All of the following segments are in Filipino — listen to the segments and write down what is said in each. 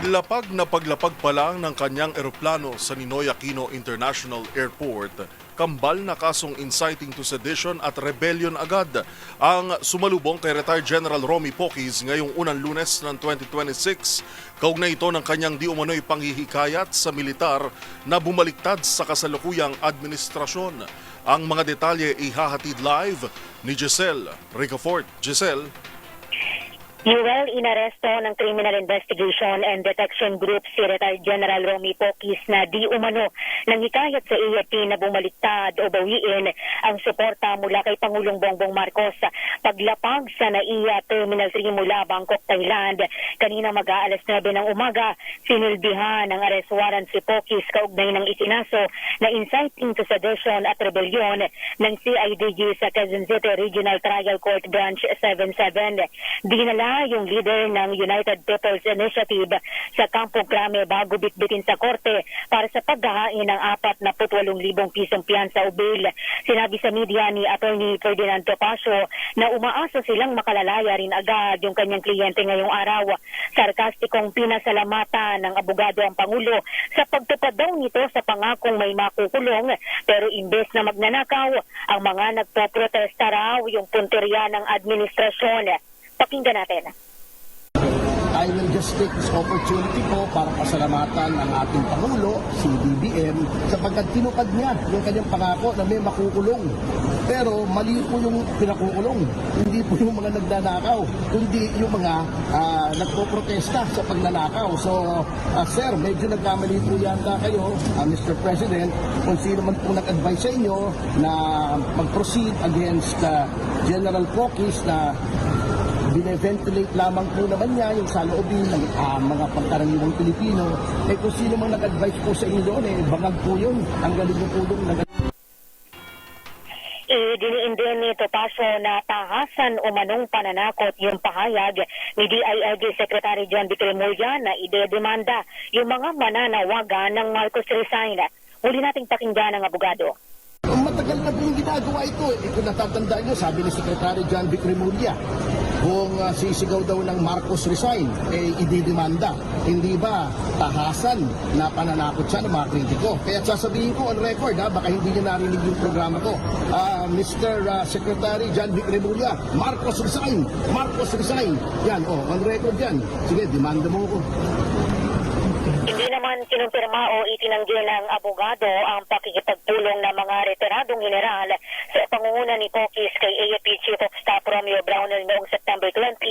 Paglapag na paglapag pa lang ng kanyang eroplano sa Ninoy Aquino International Airport, kambal na kasong inciting to sedition at rebellion agad ang sumalubong kay retired General Romy Poquis ngayong unang Lunes ng 2026. Kaugnay ito ng kanyang di umano'y panghihikayat sa militar na bumaliktad sa kasalukuyang administrasyon. Ang mga detalye ihahatid live ni Giselle Ricafort. Giselle. Yuel, inaresto ng Criminal Investigation and Detection Group si retired General Romy Poquis na di umano nang hikayat sa AFP na bumaliktad o bawiin ang suporta mula kay Pangulong Bongbong Marcos. Paglapag sa NAIA Terminal 3 mula Bangkok, Thailand, kanina mag-aalas 9 ng umaga, sinilbihan ng arrest warrant si Poquis kaugnay ng isinaso na inciting to sedition at rebellion ng CIDG sa Quezon City Regional Trial Court Branch 77. Dinala yung leader ng United People's Initiative sa Campo Crame bago bitbitin sa korte para sa paghahain ng 48,000 pisong piyansa o bail. Sinabi sa media ni Attorney Ferdinand Topacio na umaasa silang makalalaya rin agad yung kanyang kliyente ngayong araw. Sarkastikong pinasalamatan ng abogado ang Pangulo sa pagtupad daw nito sa pangakong may makukulong, pero imbes na magnanakaw, ang mga nagpoprotesta raw yung punteriya ng administrasyon. Pakinggan natin. I will just take this opportunity po para pasalamatan ang ating Pangulo, si BBM, sapagkat tinupad niya yung kanyang pangako na may makukulong. Pero mali po yung pinakukulong. Hindi po yung mga nagnanakaw, kundi yung mga nagpo-protesta sa pagnanakaw. So, sir, medyo nagkamali po yata kayo, Mr. President, kung sino man po nag-advise sa inyo na mag-proceed against General Poquis na bine-ventilate lamang po naman niya yung saloobin ng mga pangkaraniwang Pilipino. Kung sino mang nag-advise po sa inyo doon, bangag po yun. Ang galing po doon. Diniin din ni Topacio na tahasan o manong pananakot yung pahayag ni DILG Secretary John Vicremulla na idedemanda yung mga mananawagan ng Marcos resign. Muli nating pakinggan ang abogado. Matagal na po yung ginagawa ito. Kung natatandaan nyo, sabi ni Secretary John Vicremulla, kung sisigaw daw ng Marcos resign, ididemanda. Hindi ba tahasan na pananakot siya ng mga kritiko? Kaya sasabihin ko on record, baka hindi niyo narinig yung programa ko. Mr. Secretary John Vicremulla, Marcos resign! Marcos resign! Yan, on record yan. Sige, demanda mo ko. Hindi naman kinumpirma o itinanggi ng abogado ang pakikipagpulong ng mga retiradong general sa pangunguna ni Poquis kay AFP Chief of Staff Romeo Brownell noong September 20,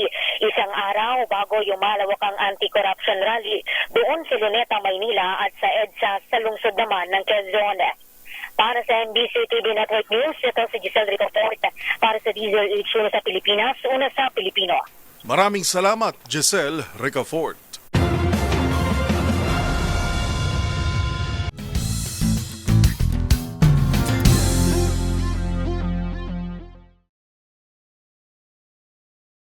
isang araw bago yung malawakang anti-corruption rally doon sa Luneta, Maynila at sa EDSA sa lungsod naman ng Quezon. Para sa NBC TV Network News, ito si Giselle Ricafort para sa Diesel H sa Pilipinas, una sa Pilipino. Maraming salamat, Giselle Ricafort.